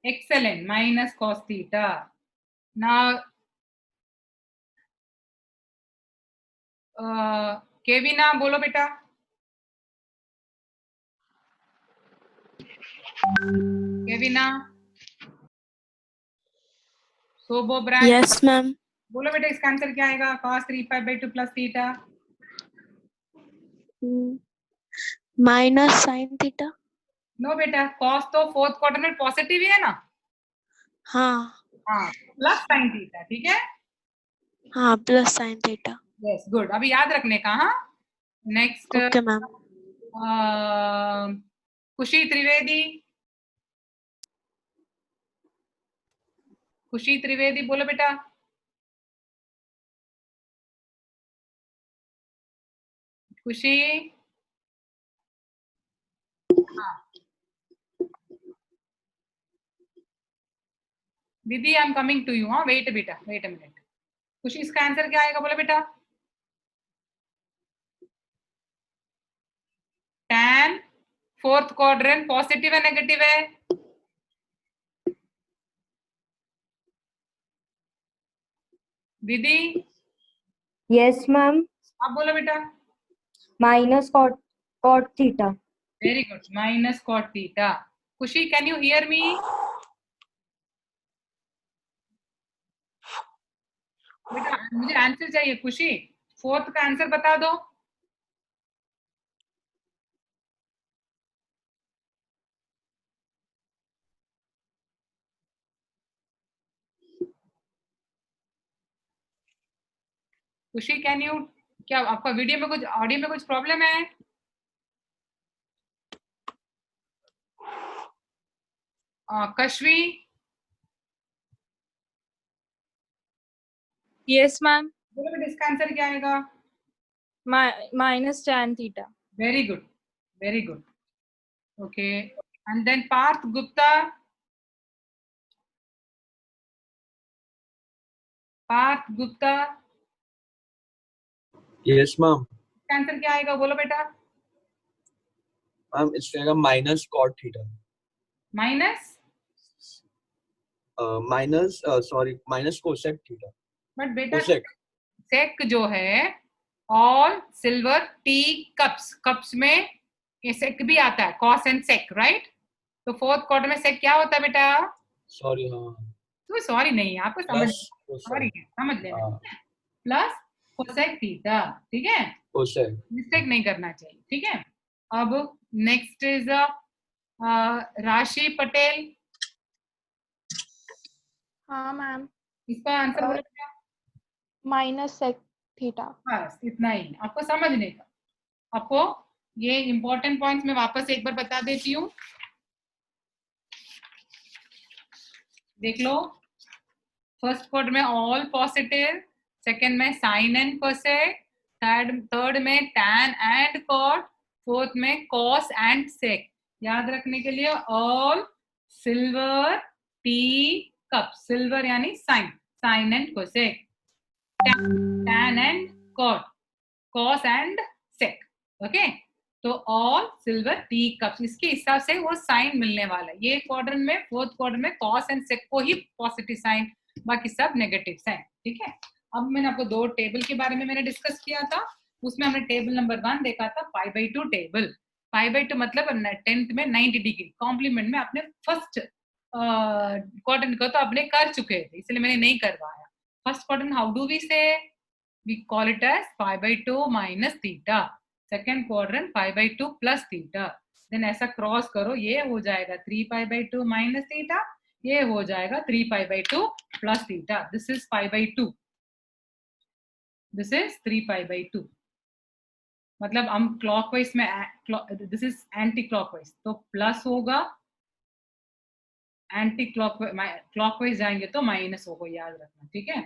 Excellent, minus cos theta. Now Kevina बोलो बेटा, केविना सोबो ब्रांड Yes, ma'am. बोलो बेटा, इसका आंसर क्या आएगा? cos 3 pi by 2 plus theta. Minus sin theta. No बेटा, cos तो फोर्थ क्वार्टर में पॉजिटिव ही है ना। हाँ हाँ प्लस साइन थीटा, ठीक है। हाँ plus sin theta. Yes good, अभी याद रखने का। हाँ नेक्स्ट Okay, ma'am. खुशी त्रिवेदी, खुशी त्रिवेदी बोलो बेटा। खुशी हाँ दीदी I am coming to you. हाँ वेट बेटा, वेट अ मिनट. खुशी इसका आंसर क्या आएगा बोलो बेटा. tan फोर्थ क्वाड्रेंट पॉजिटिव है नेगेटिव है? दीदी Yes, ma'am. आप बोलो बेटा. Minus cot theta. Very good. Minus cot theta. Khushi can you hear me? बेटा मुझे आंसर चाहिए. खुशी फोर्थ का आंसर बता दो. खुशी कैन यू, क्या आपका वीडियो में कुछ, ऑडियो में कुछ प्रॉब्लम है? Kashvi Yes, ma'am. बोलो बेटा इसका आंसर क्या आएगा? Minus tan theta. Very good, very good. Okay. And then Parth Gupta. Parth Gupta yes ma'am. इसका आंसर क्या आएगा बोलो बेटा. मैम इसका आएगा minus cot theta. Minus minus cosec theta. But बेटा कोसेक. सेक जो है all silver tea cups, cups में ये सेक भी आता है, कॉस एंड सेक राइट. तो फोर्थ क्वार्टर में सेक क्या होता है बेटा? सॉरी. हाँ. तो सॉरी नहीं, आपको समझ, प्लस सॉरी समझ लेना. हाँ. Plus cosec theta. ठीक है, कोसेक. मिस्टेक नहीं करना चाहिए. ठीक है. अब नेक्स्ट इज राशि पटेल. हाँ मैम. इसका आंसर बोलो बेटा. Minus sec theta. बस इतना ही आपको समझने का. आपको ये इंपॉर्टेंट पॉइंट्स मैं वापस एक बार बता देती हूँ, देख लो. फर्स्ट क्वार्टर में ऑल पॉजिटिव, सेकंड में साइन एंड कोसेक, थर्ड में टैन एंड कॉट, फोर्थ में कॉस एंड सेक. याद रखने के लिए all silver tea cup. Silver यानी sine, sine and cosec, tan and cot, cos and sec. Okay. तो ऑल सिल्वर टी कप्स, इसके हिसाब से वो साइन मिलने वाला है. ये क्वाड्रेंट में, फोर्थ क्वाड्रेंट में कॉस एंड सेक को ही पॉजिटिव साइन, बाकी सब नेगेटिव साइन. ठीक है. अब मैंने आपको दो टेबल के बारे में मैंने डिस्कस किया था. उसमें हमने टेबल नंबर 1 देखा था π/2 टेबल. π/2 मतलब 10th में 90 डिग्री. कॉम्प्लीमेंट में आपने फर्स्ट क्वाड्रेंट को तो आपने कर चुके थे, इसलिए मैंने नहीं करवाया. First quadrant how do we say, we call it as π/2 minus theta. Second quadrant π/2 plus theta. Then ऐसा क्रॉस करो, ये हो जाएगा 3π/2 minus theta, ये हो जाएगा 3π/2 plus theta. This is π/2, this is 3π/2. मतलब हम क्लॉकवाइज में, दिस इज एंटी क्लॉकवाइज, तो प्लस होगा, एंटी क्लॉकवाइज जाएंगे तो माइनस होगा, याद रखना. ठीक है.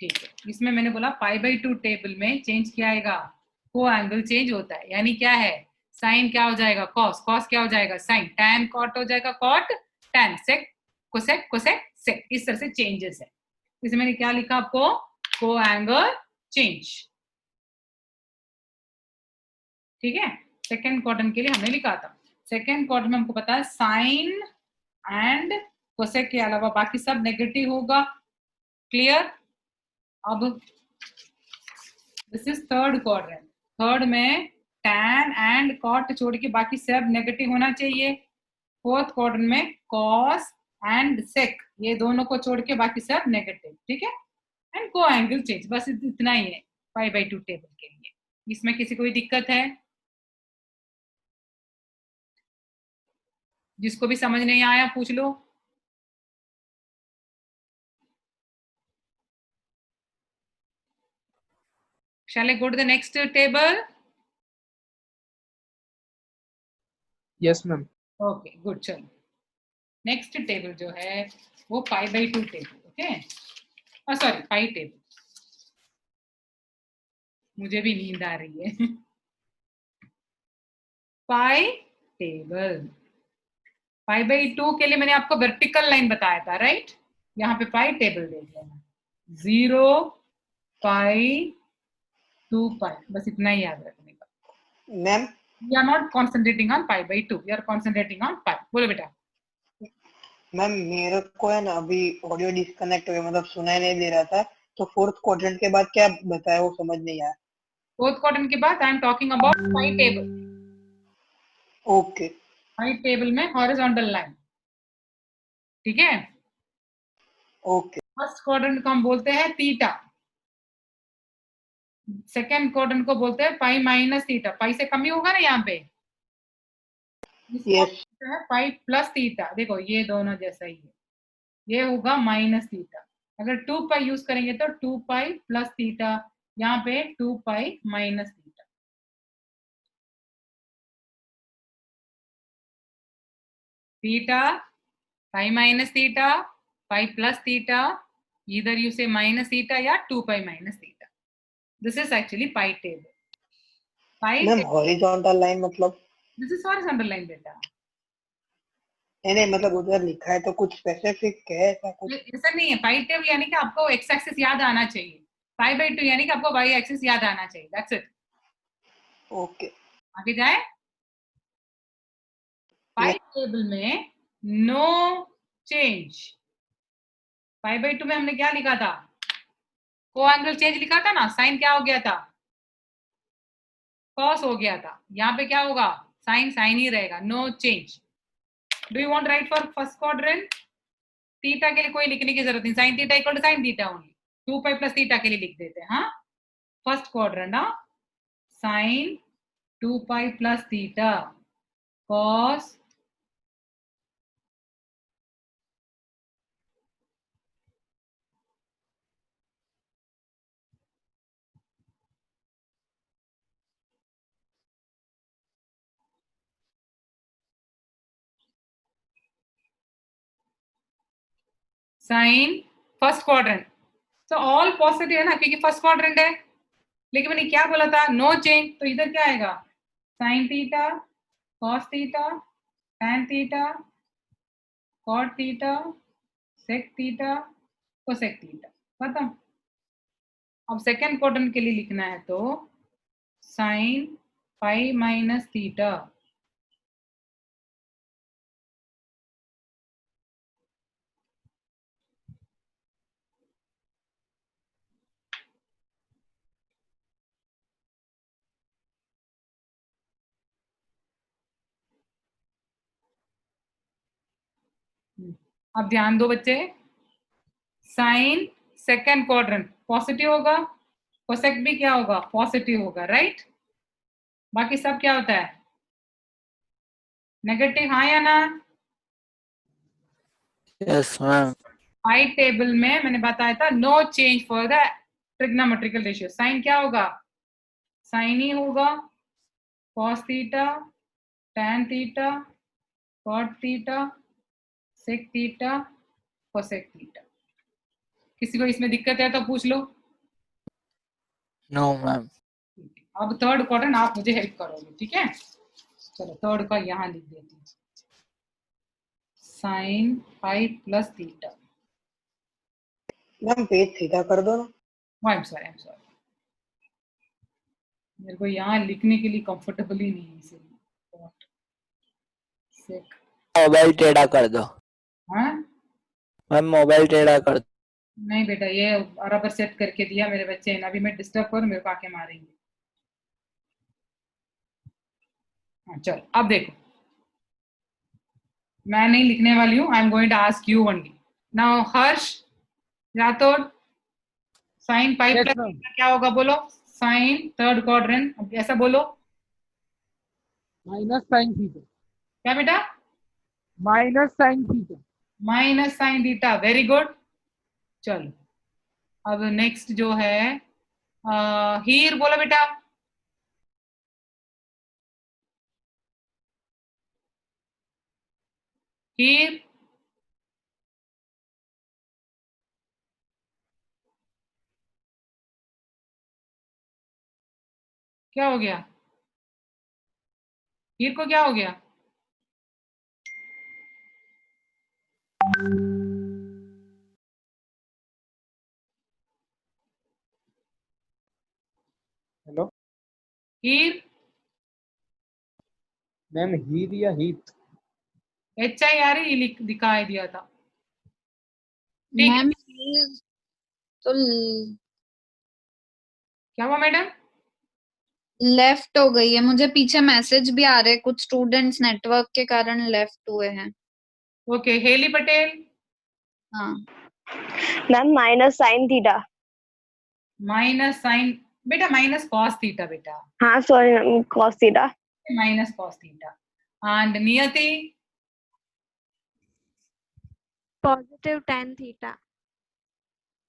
ठीक है. इसमें मैंने बोला π/2 टेबल में चेंज क्या आएगा, को एंगल चेंज होता है. यानी क्या है, साइन क्या हो जाएगा कॉस, कॉस क्या हो जाएगा साइन, टैन कॉट हो जाएगा cot, tan sec cosec, cosec sec. इस तरह से चेंजेस है. इसमें मैंने क्या लिखा आपको, को एंगल चेंज. ठीक है. सेकेंड क्वाड्रेंट के लिए हमने लिखा था. सेकेंड क्वाड्रेंट में हमको पता है साइन एंड कोसेक के अलावा बाकी सब नेगेटिव होगा. क्लियर. अब this is third quadrant. Third में टैन एंड कॉट छोड़ के बाकी सब नेगेटिव होना चाहिए. फोर्थ क्वाड्रेंट में कॉस एंड सेक, ये दोनों को छोड़ के बाकी सब नेगेटिव. ठीक है. एंड को एंगल चेंज. बस इतना ही है π/2 टेबल के लिए. इसमें किसी कोई दिक्कत है? जिसको भी समझ नहीं आया पूछ लो. Shall I go to the next table? Yes ma'am. Okay good. चलो नेक्स्ट टेबल जो है वो π/2 table. Okay. Sorry pi table. मुझे भी नींद आ रही है. पाई टेबल. पाई बाई 2 के लिए मैंने आपको वर्टिकल लाइन बताया था, राइट? यहाँ पे पाई टेबल देख लेना, 0 पाई 2 पाई, बस इतना ही याद रखने का। Ma'am We are not concentrating on pi by 2, we are concentrating on pi. बोलो बेटा। मैम मेरे को है ना अभी ऑडियो डिस्कनेक्ट हो गया, मतलब सुनाई नहीं दे रहा था, तो फोर्थ क्वाड्रेंट के बाद क्या बताया वो समझ नहीं आया। फोर्थ क्वाड्रेंट के बाद I am talking about pi table. Okay pi table में हॉरिजॉन्टल लाइन, ठीक है? ओके फर्स्ट क्वाड्रेंट को हम बोलते हैं थीटा, सेकेंड क्वाड्रेंट को बोलते हैं पाई माइनस थीटा। पाई से कम ही होगा ना यहाँ पे, इसको यस बोलते हैं पाई प्लस थीटा। देखो ये दोनों जैसा ही है, ये होगा माइनस थीटा। अगर 2 पाई यूज करेंगे तो 2 पाई प्लस थीटा, यहाँ पे 2 pi minus theta. Theta, pi minus theta, pi plus theta, either you say minus theta या 2 pi minus theta. This is actually pi table. Pi ma'am table, horizontal line मतलब this is horizontal line बेटा। नहीं मतलब उधर लिखा है तो कुछ स्पेसिफिक है ऐसा कुछ? ऐसा नहीं है, पाई टेबल यानी कि आपको एक्स एक्सिस याद आना चाहिए, पाई बाई 2 यानी कि आपको वाई एक्सिस याद आना चाहिए, दैट्स इट। ओके आगे जाए। पाई Yes. टेबल में नो चेंज। पाई बाई 2 में हमने क्या लिखा था? को एंगल चेंज लिखा था ना, साइन क्या हो गया था? कॉस हो गया था। यहाँ पे क्या होगा? साइन साइन ही रहेगा, no change. Do you want write for first quadrant? Theta के लिए कोई लिखने की जरूरत नहीं, sine theta equal to sine theta only, 2 pi plus theta के लिए लिख देते हैं। हाँ, फर्स्ट क्वाड्रेंट, हाँ, sine 2 pi plus theta cos sine first quadrant. तो ऑल पॉजिटिव है ना, क्योंकि फर्स्ट क्वाड्रेंट है। लेकिन मैंने क्या बोला था? No change. तो इधर क्या आएगा? Sine theta, cos theta, tan theta, cot theta, sec theta, cosec theta, खत्म। अब सेकेंड क्वाड्रेंट के लिए लिखना है तो साइन पाई माइनस थीटा, अब ध्यान दो बच्चे, साइन सेकेंड क्वाड्रेंट पॉजिटिव होगा, कोसेक भी क्या होगा? पॉजिटिव होगा, राइट? बाकी सब क्या होता है? नेगेटिव, हाँ या ना? Yes ma'am. पाई टेबल में मैंने बताया था no change for the trigonometrical ratio. Sine क्या होगा? साइन ही होगा, cos theta, tan theta, cot theta, sec theta, cosec theta. किसी को इसमें दिक्कत है तो पूछ लो। No ma'am. अब थर्ड क्वाड्रेंट आप मुझे हेल्प करोगे, ठीक है? चलो थर्ड का यहाँ लिख देती हूँ, sine pi plus theta. Ma'am page सीधा कर दो ना। आई एम सॉरी, मेरे को यहाँ लिखने के लिए कंफर्टेबल ही नहीं है, इसीलिए। सेक, मोबाइल टेढ़ा कर दो हाँ? मैम, मोबाइल टेढ़ा कर दो। नहीं बेटा, ये बराबर सेट करके दिया मेरे बच्चे ने, अभी मैं डिस्टर्ब करूँ मेरे को आके मारेंगे। हाँ चलो, अब देखो, मैं नहीं लिखने वाली हूँ, I am going to ask you only now. Harsh Rathore, sine pi Yes, plus ma'am. Theta क्या होगा? बोलो। साइन थर्ड क्वाड्रेंट, ऐसा बोलो। Minus sin theta. क्या बेटा? Minus sin theta. Minus sine theta, very good. चलो अब नेक्स्ट जो है हीर, बोलो बेटा। हीर, क्या हो गया? हीर को क्या हो गया? हेलो हीर, मैम, हीर या हीत? HIR ही दिखाई दिया था। ठीक है, मैम तो क्या हुआ मैडम? लेफ्ट हो गई है। मुझे पीछे मैसेज भी आ रहे हैं, कुछ स्टूडेंट्स नेटवर्क के कारण लेफ्ट हुए हैं। ओके, हेली पटेल। हाँ ma'am minus sine theta. Minus sine, बेटा माइनस कॉस थीटा बेटा, हाँ sorry ma'am, cos theta. Minus cos theta. And Niyati, Positive tan theta.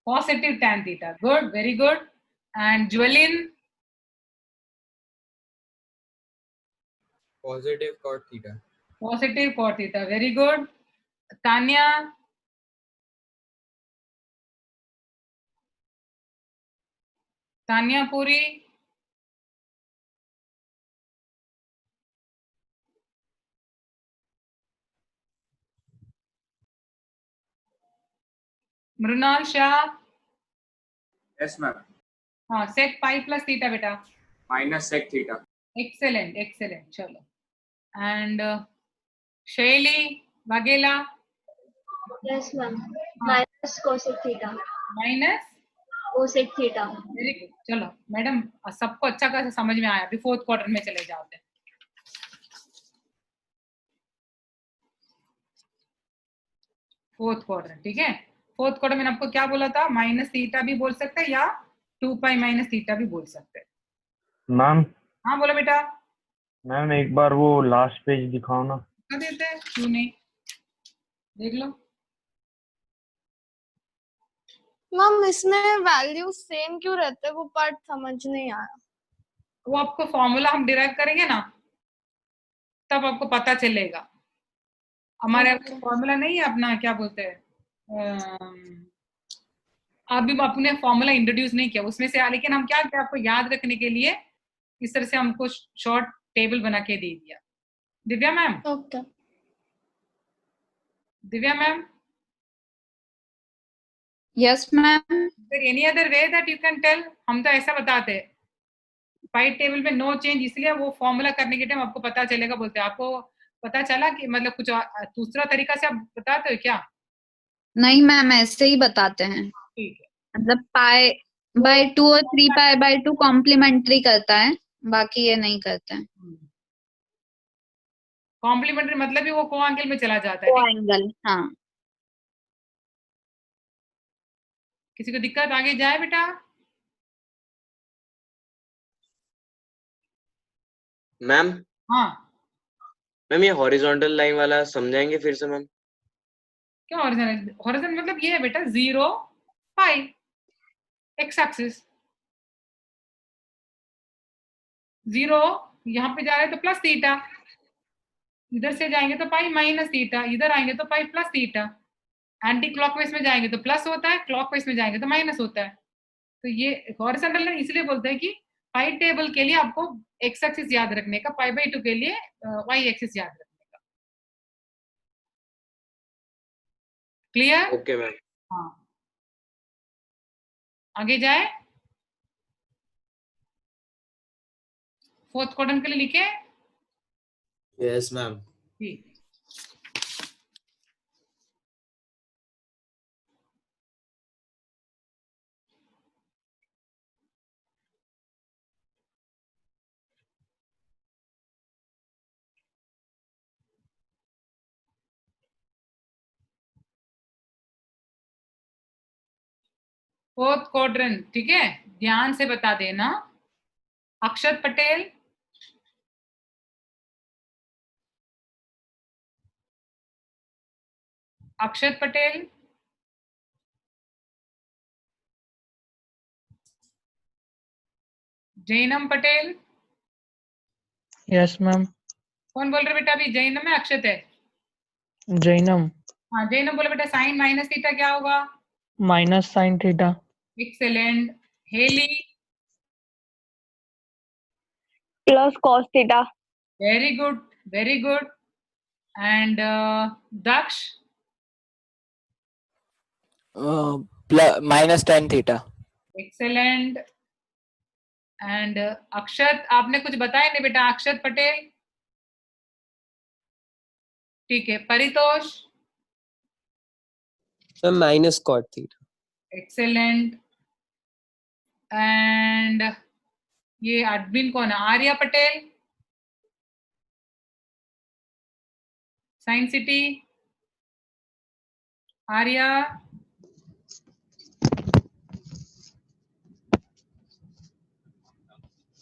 Positive tan theta. Good, very good. And Jwelin, Positive cot theta. Positive cot theta. Very good. Tanya, Tanya Puri, Mrinal Shah. Yes, ma'am. हाँ, sec pi plus theta बेटा। Minus sec theta. Excellent excellent, चलो। And Shaili Vaghela, yes ma'am, minus cosec theta. Minus cosec theta. Very good. चलो madam, सबको अच्छा खासा समझ में आया। अभी फोर्थ क्वार्टर में चले जाते हैं। फोर्थ क्वार्टर, ठीक है। फोर्थ क्वार्टर में आपको क्या बोला था? माइनस थीटा भी बोल सकते हैं या 2 पाई माइनस थीटा भी बोल सकते हैं। मैम हाँ बोलो बेटा। मैम एक बार वो लास्ट पेज दिखाओ ना। क्या देते हैं, क्यों नहीं, देख लो। मैम इसमें वैल्यू सेम क्यों रहते हैं? वो पार्ट समझ नहीं आया। वो आपको फॉर्मूला हम डिराइव करेंगे ना, तब आपको पता चलेगा। हमारे फॉर्मूला नहीं है अपना, क्या बोलते हैं, अभी आपने फॉर्मूला इंट्रोड्यूस नहीं किया उसमें से, लेकिन हम क्या किया, आपको याद रखने के लिए इस तरह से हमको शॉर्ट टेबल बना के दे दिया। Divya ma'am, okay. Divya ma'am, yes ma'am. Any other way that you can tell? हम तो ऐसा बताते हैं, पाई टेबल में नो चेंज, इसलिए वो फॉर्मूला करने के टाइम आपको पता चलेगा बोलते हैं। आपको पता चला कि मतलब कुछ दूसरा तरीका से आप बताते हो क्या? नहीं मैम, ऐसे ही बताते हैं। ठीक है। मतलब पाई बाय 2 और 3 पाई बाय 2 कॉम्प्लीमेंट्री करता है, बाकी ये नहीं करते हैं। कॉम्प्लीमेंट्री मतलब ही वो को एंगल में चला जाता है। को ठीक? एंगल, हाँ। किसी को दिक्कत, आगे जाए बेटा। मैम हाँ, मैम ये हॉरिजॉन्टल लाइन वाला समझाएंगे फिर से मैम? क्या हॉरिजॉन्टल? हॉरिजॉन्टल मतलब ये है बेटा, 0 पाई, एक्स एक्सिस। 0 यहाँ पे जा रहे हैं तो प्लस थीटा, इधर से जाएंगे तो पाई माइनस थीटा, इधर आएंगे तो पाई प्लस थीटा। एंटी क्लॉकवाइज में जाएंगे तो प्लस होता है, क्लॉकवाइज में जाएंगे तो माइनस होता है। तो ये हॉरिजॉन्टल लाइन इसलिए बोलते हैं कि पाई टेबल के लिए आपको एक्स एक्सिस याद रखने का, पाई बाई 2 के लिए वाई एक्सिस याद रखने का। क्लियर? Okay ma'am. हाँ, आगे जाए। फोर्थ क्वाड्रेंट के लिए लिखे। Yes, ma'am. ठीक, फोर्थ क्वाड्रेंट, ठीक है, ध्यान से बता देना। अक्षत पटेल, अक्षत पटेल, जैनम पटेल। Yes ma'am. कौन बोल रहे बेटा? अभी जैनम है, अक्षत है? जैनम। हाँ, जैनम बोले बेटा। साइन माइनस थीटा क्या होगा? Minus sine theta. Excellent. Heli, plus cos theta. Very good, very good. And Daksh, minus tan theta. Excellent. And Akshat, आपने कुछ बताया नहीं बेटा, अक्षत पटेल? ठीक है, Paritosh? minus cot theta. Excellent. And ये एडमिन कौन है? Arya Patel, science city. Arya?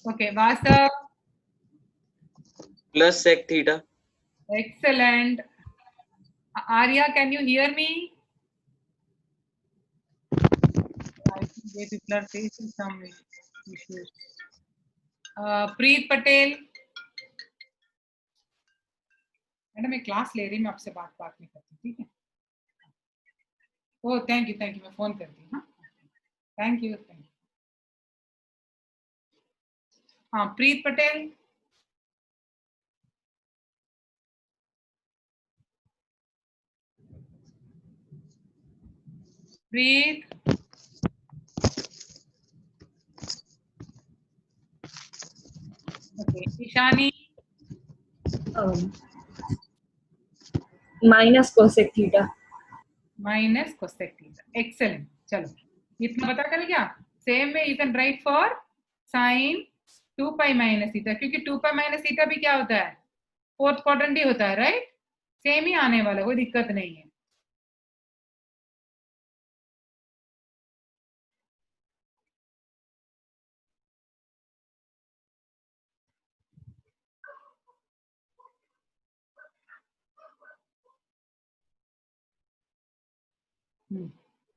Okay, Vastav? Plus sec theta. Excellent. Arya, can you hear me? I think they people are facing some issues. Preet Patel. Madam मैं क्लास ले रही, मैं आपसे बात नहीं करती, ठीक है? ओह थैंक यू, मैं फोन करती हूँ। Thank you. हाँ, Preet Patel. Preet? Okay, Ishani? minus cosec theta. Minus cosec theta. Excellent. चलो, इतना पता चल गया। Same way you can write for sine 2 pi minus theta, क्योंकि 2 पाई माइनस थीटा भी क्या होता है? फोर्थ क्वाड्रेंट ही होता है, राइट? सेम ही आने वाला, कोई दिक्कत नहीं है।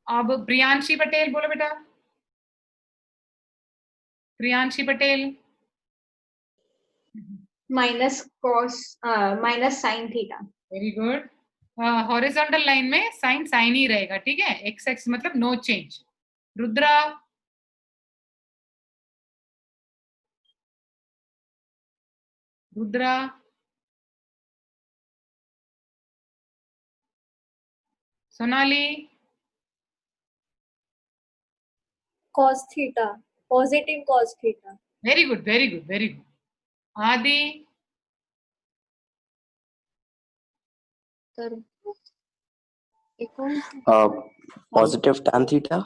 अब प्रियांशी पटेल बोलो बेटा। Priyanshi Patel? minus sin theta. Very good. Horizontal line में साइन साइन ही रहेगा, ठीक है? एक्स एक्स मतलब no change. Rudra? Rudra? Sonali? Cos theta. Positive cos theta. Very good, very good, very good. Aadi? Sir Positive tan theta.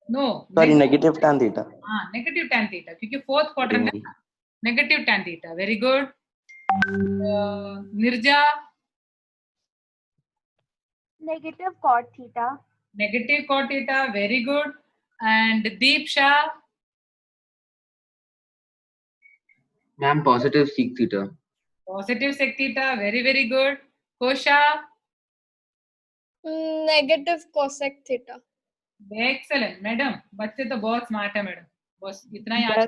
No, Sorry, negative tan theta. हाँ, negative tan theta, क्योंकि fourth quadrant है ना। Negative tan theta, very good. Nirja? negative cot theta. Negative cot theta, very good. And Deep Shah? Ma'am positive sec theta. Positive sec theta, very very good. Kosha? negative cosec theta. Excellent madam, बच्चे तो बहुत smart है madam. बस इतना ही आज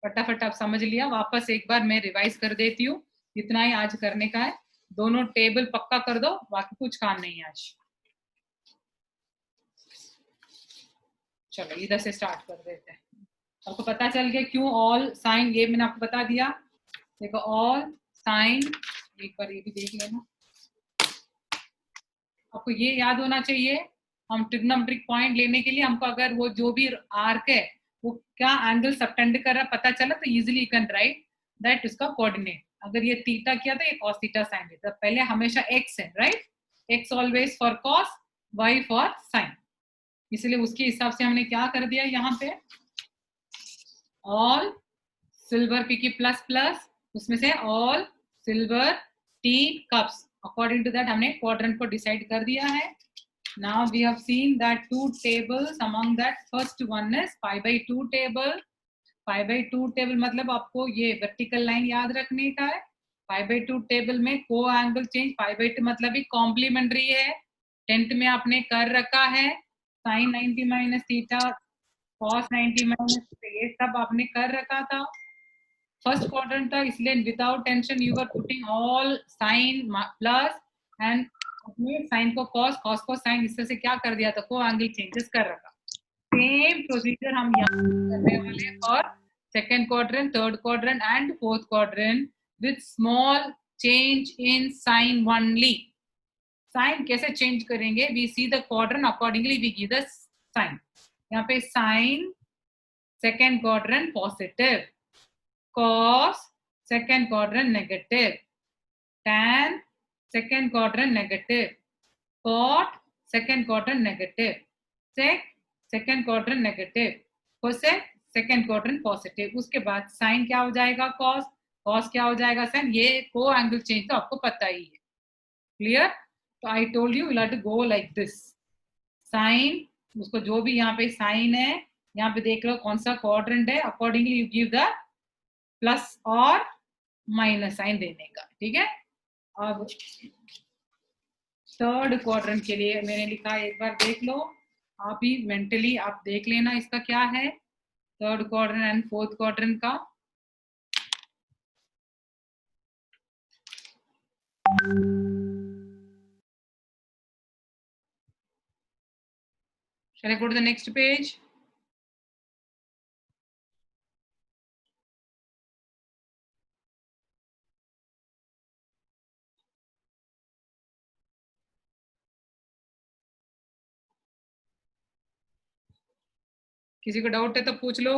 फटाफट आप समझ लिया। वापस एक बार मैं रिवाइज कर देती हूँ, इतना ही आज करने का है। दोनों टेबल पक्का कर दो, बाकी कुछ काम नहीं है आज। चलो इधर से स्टार्ट कर देते हैं। आपको पता चल गया क्यों ऑल साइन, ये मैंने आपको बता दिया। देखो ऑल साइन, एक बार ये भी देख लेना। आपको ये याद होना चाहिए, हम ट्रिग्नोमेट्रिक पॉइंट लेने के लिए हमको अगर वो जो भी आर्क है वो क्या एंगल सबटेंड कर रहा है पता चला तो easily you can right that उसका कोऑर्डिनेट। अगर ये थीटा किया था, ये cos थीटा साइन थीटा, पहले हमेशा x है, right? x always for cos, y for sine, इसलिए उसके हिसाब से हमने क्या कर दिया यहाँ पे, ऑल सिल्वर पी की प्लस प्लस, उसमें से all silver tea cups, according to that हमने क्वाड्रेंट को डिसाइड कर दिया है। Now we have seen that two tables, among that first one is pi by 2 table. pi by 2 table मतलब आपको ये vertical line याद रखने का है। pi by 2 table में को एंगल चेंज, pi by 2 मतलब ही कॉम्प्लीमेंट्री है, 10th में आपने कर रखा है, sin 90 minus theta, cos 90 minus, ये सब आपने कर रखा था। फर्स्ट क्वाड्रेंट था, इसलिए without tension you were putting all sign plus and अपने साइन को cos, cos को साइन, इस तरह से क्या कर दिया था, को एंगल चेंजेस कर रखा। सेम प्रोसीजर हम यहाँ करने वाले for second quadrant, third quadrant and fourth quadrant with small change in sign only. Sign कैसे चेंज करेंगे? We see the quadrant accordingly we give the sign. यहाँ पे sine second quadrant positive, cos second quadrant negative, tan second quadrant negative, cot second quadrant negative, sec second quadrant negative, cosec second quadrant positive. उसके बाद sign क्या हो जाएगा? cos, cos क्या हो जाएगा? sin. ये को एंगल चेंज तो आपको पता ही है. क्लियर? तो I told you will have to go like this. Sine, उसको जो भी यहाँ पे साइन है, यहाँ पे देख लो कौन सा क्वाड्रेंट है, accordingly you give the plus और माइनस साइन देने का. ठीक है. अब थर्ड क्वाड्रेंट के लिए मैंने लिखा है, एक बार देख लो आप ही मेंटली, आप देख लेना इसका क्या है third quadrant and fourth quadrant का. Shall I go to the next page? किसी को डाउट है तो पूछ लो.